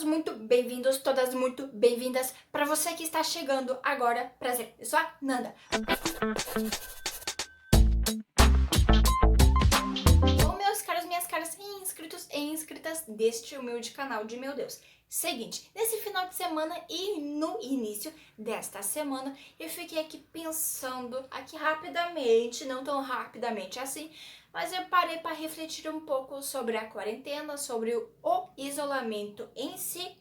todos muito bem-vindos, todas muito bem-vindas. Para você que está chegando agora, prazer, eu sou a Nanda. Bom, meus caros, minhas caras, inscritos e inscritas deste humilde canal de meu Deus. Seguinte, nesse final de semana e no início desta semana, eu fiquei aqui pensando, aqui rapidamente, não tão rapidamente assim, mas eu parei para refletir um pouco sobre a quarentena, sobre o isolamento em si,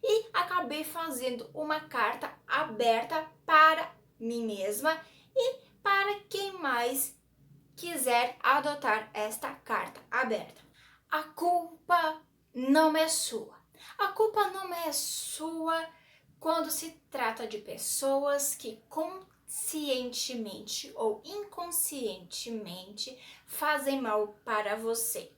e acabei fazendo uma carta aberta para mim mesma e para quem mais quiser adotar esta carta aberta. A culpa não é sua. A culpa não é sua quando se trata de pessoas que conscientemente ou inconscientemente fazem mal para você.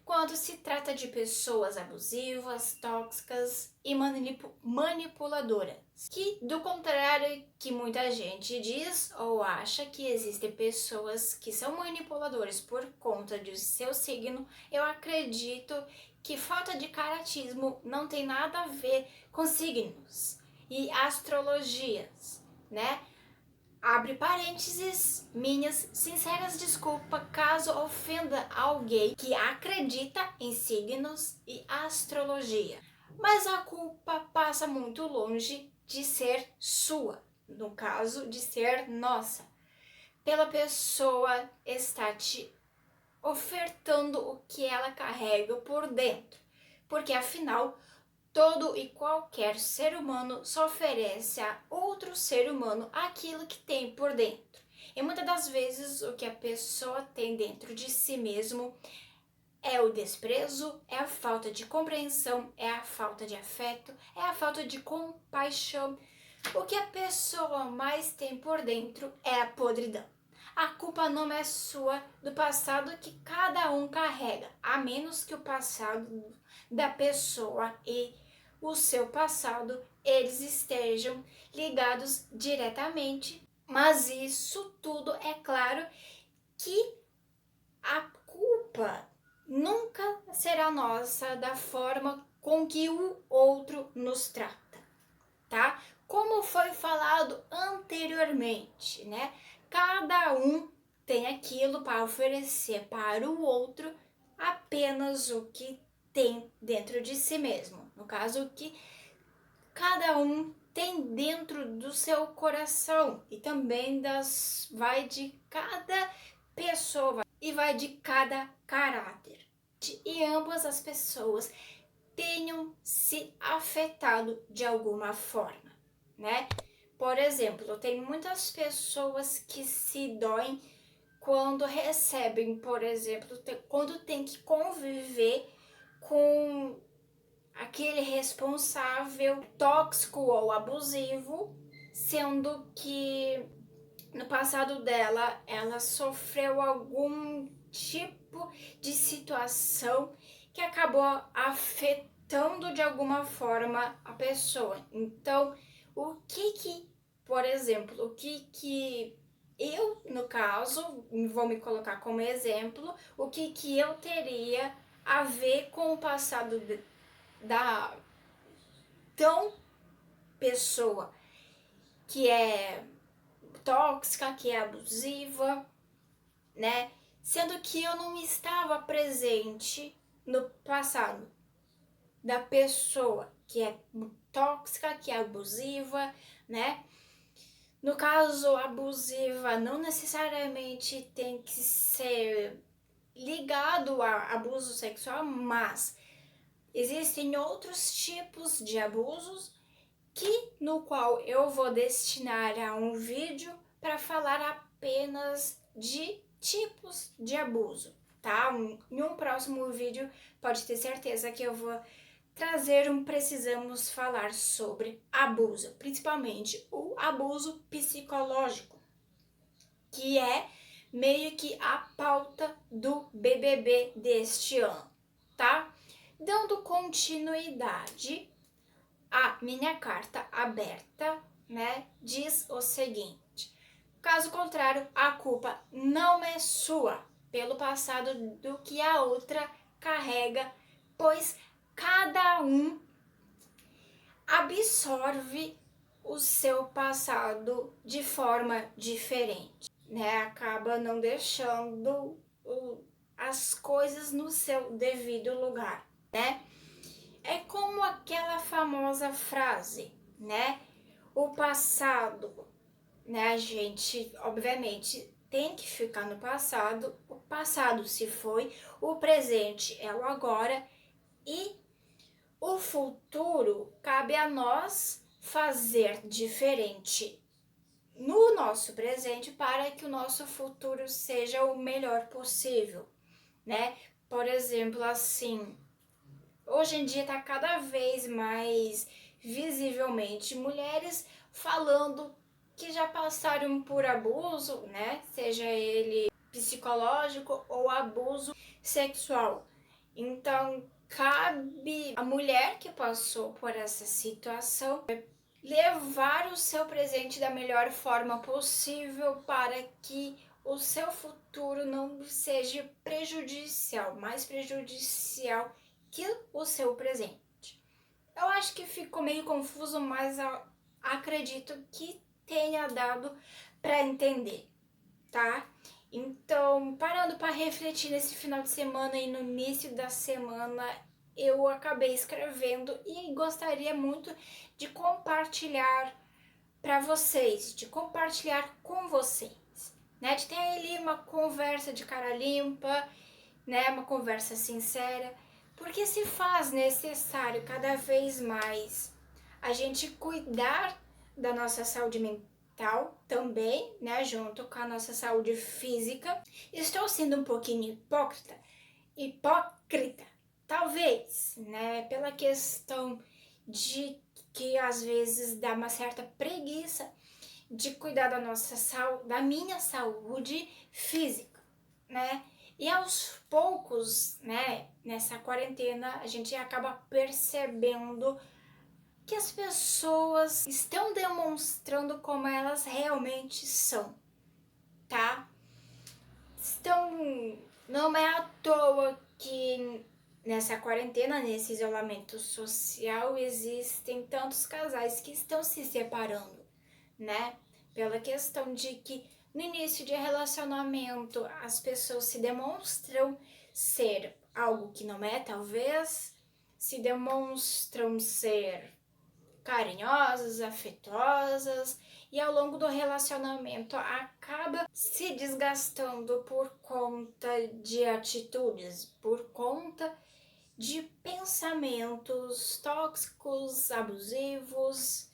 Quando se trata de pessoas abusivas, tóxicas e manipuladoras. Que, do contrário que muita gente diz ou acha que existem pessoas que são manipuladoras por conta de seu signo, eu acredito que falta de caratismo não tem nada a ver com signos e astrologias, né? Abre parênteses, minhas sinceras desculpas caso ofenda alguém que acredita em signos e astrologia. Mas a culpa passa muito longe de ser sua, no caso de ser nossa, pela pessoa estar te ofertando o que ela carrega por dentro, porque afinal todo e qualquer ser humano só oferece a outro ser humano aquilo que tem por dentro. E muitas das vezes o que a pessoa tem dentro de si mesmo é o desprezo, é a falta de compreensão, é a falta de afeto, é a falta de compaixão. O que a pessoa mais tem por dentro é a podridão. A culpa não é sua do passado que cada um carrega, a menos que o passado da pessoa e o seu passado eles estejam ligados diretamente. Mas isso tudo é claro que a culpa nunca será nossa da forma com que o outro nos trata, tá? Como foi falado anteriormente, né? Cada um tem aquilo para oferecer para o outro apenas o que tem dentro de si mesmo. No caso, o que cada um tem dentro do seu coração e também vai de cada pessoa e vai de cada caráter. E ambas as pessoas tenham se afetado de alguma forma, né? Por exemplo, tem muitas pessoas que se doem quando recebem, por exemplo, quando tem que conviver com aquele responsável tóxico ou abusivo, sendo que no passado dela ela sofreu algum tipo de situação que acabou afetando de alguma forma a pessoa. Então, por exemplo, o que eu, no caso, vou me colocar como exemplo, o que eu teria a ver com o passado da tão pessoa que é tóxica, que é abusiva, né? Sendo que eu não estava presente no passado da pessoa que é tóxica, que é abusiva, né? No caso, abusiva não necessariamente tem que ser ligado a abuso sexual, mas existem outros tipos de abusos no qual eu vou destinar a um vídeo para falar apenas de tipos de abuso, tá? Em um próximo vídeo pode ter certeza que eu vou trazer precisamos falar sobre abuso, principalmente o abuso psicológico, que é meio que a pauta do BBB deste ano, tá? Dando continuidade, a minha carta aberta, né, diz o seguinte: caso contrário, a culpa não é sua pelo passado do que a outra carrega, pois cada um absorve o seu passado de forma diferente, né? Acaba não deixando as coisas no seu devido lugar, né? É como aquela famosa frase, né? O passado, né? A gente, obviamente, tem que ficar no passado. O passado se foi, o presente é o agora e o futuro cabe a nós fazer diferente no nosso presente para que o nosso futuro seja o melhor possível, né? Por exemplo, assim, hoje em dia está cada vez mais visivelmente mulheres falando que já passaram por abuso, né? Seja ele psicológico ou abuso sexual. Então, cabe a mulher que passou por essa situação levar o seu presente da melhor forma possível para que o seu futuro não seja prejudicial, mais prejudicial que o seu presente. Eu acho que ficou meio confuso, mas eu acredito que tenha dado para entender, tá? Então, parando para refletir nesse final de semana e no início da semana, eu acabei escrevendo e gostaria muito de compartilhar para vocês, de compartilhar com vocês, né? De ter ali uma conversa de cara limpa, né? Uma conversa sincera, porque se faz necessário cada vez mais a gente cuidar da nossa saúde mental também, né? Junto com a nossa saúde física. Estou sendo um pouquinho hipócrita, talvez, né? Pela questão de que às vezes dá uma certa preguiça de cuidar da nossa saúde, da minha saúde física, né? E aos poucos, né, nessa quarentena, a gente acaba percebendo que as pessoas estão demonstrando como elas realmente são, tá? Não é à toa que nessa quarentena, nesse isolamento social, existem tantos casais que estão se separando, né? Pela questão de que no início de relacionamento as pessoas se demonstram ser algo que não é, talvez, se demonstram ser carinhosas, afetuosas e ao longo do relacionamento acaba se desgastando por conta de atitudes, por conta de pensamentos tóxicos, abusivos.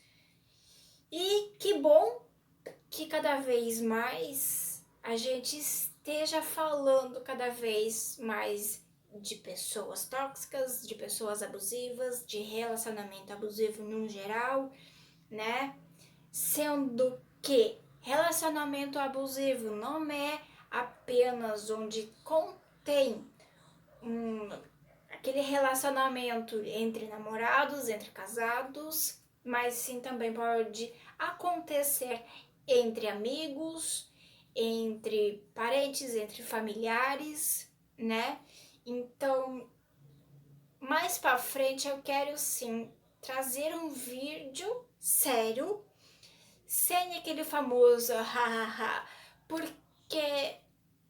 E que bom que cada vez mais a gente esteja falando cada vez mais de pessoas tóxicas, de pessoas abusivas, de relacionamento abusivo no geral, né? Sendo que relacionamento abusivo não é apenas onde contém aquele relacionamento entre namorados, entre casados, mas sim também pode acontecer entre amigos, entre parentes, entre familiares, né? Então, mais para frente eu quero sim trazer um vídeo sério, sem aquele famoso hahaha, porque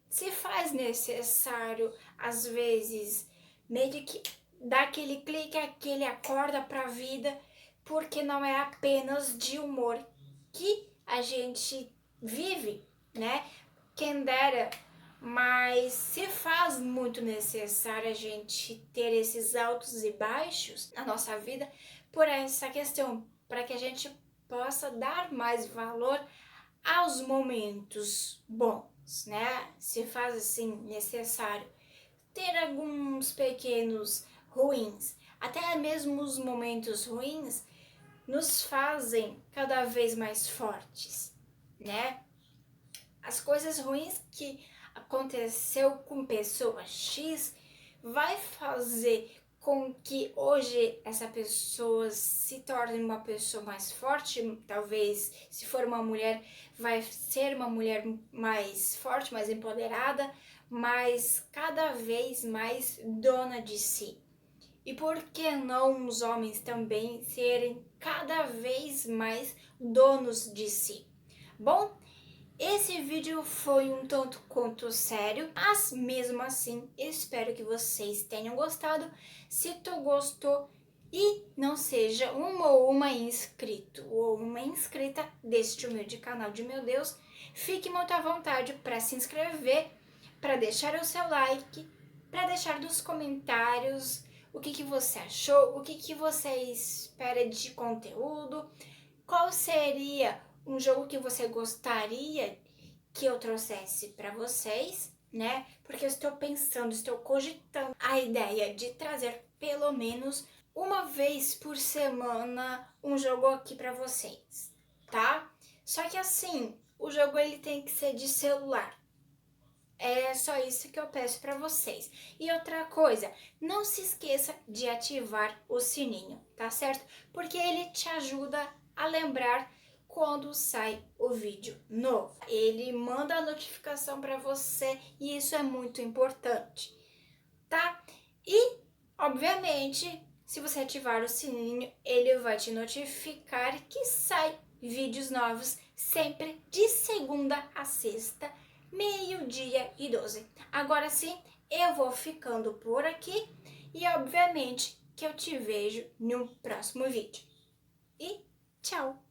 se faz necessário às vezes meio que dar aquele clique, aquele acorda para a vida, porque não é apenas de humor que a gente vive, né? Quem dera, mas se faz muito necessário a gente ter esses altos e baixos na nossa vida por essa questão, para que a gente possa dar mais valor aos momentos bons, né? Se faz assim necessário ter alguns pequenos ruins, até mesmo os momentos ruins nos fazem cada vez mais fortes, né? As coisas ruins que aconteceu com pessoa X vai fazer com que hoje essa pessoa se torne uma pessoa mais forte, talvez se for uma mulher vai ser uma mulher mais forte, mais empoderada, mas cada vez mais dona de si. E por que não os homens também serem cada vez mais donos de si? Bom, esse vídeo foi um tanto quanto sério, mas mesmo assim espero que vocês tenham gostado. Se tu gostou e não seja uma inscrito ou uma inscrita deste humilde canal de meu Deus, fique muito à vontade para se inscrever, para deixar o seu like, para deixar nos comentários o que você achou, o que você espera de conteúdo, qual seria um jogo que você gostaria que eu trouxesse para vocês, né? Porque eu estou pensando, estou cogitando a ideia de trazer pelo menos uma vez por semana um jogo aqui para vocês, tá? Só que assim, o jogo ele tem que ser de celular. É só isso que eu peço para vocês. E outra coisa, não se esqueça de ativar o sininho, tá certo? Porque ele te ajuda a lembrar quando sai o vídeo novo. Ele manda a notificação para você e isso é muito importante, tá? E, obviamente, se você ativar o sininho, ele vai te notificar que sai vídeos novos sempre de segunda a sexta, 12h12. Agora sim, eu vou ficando por aqui e obviamente que eu te vejo no próximo vídeo. E tchau!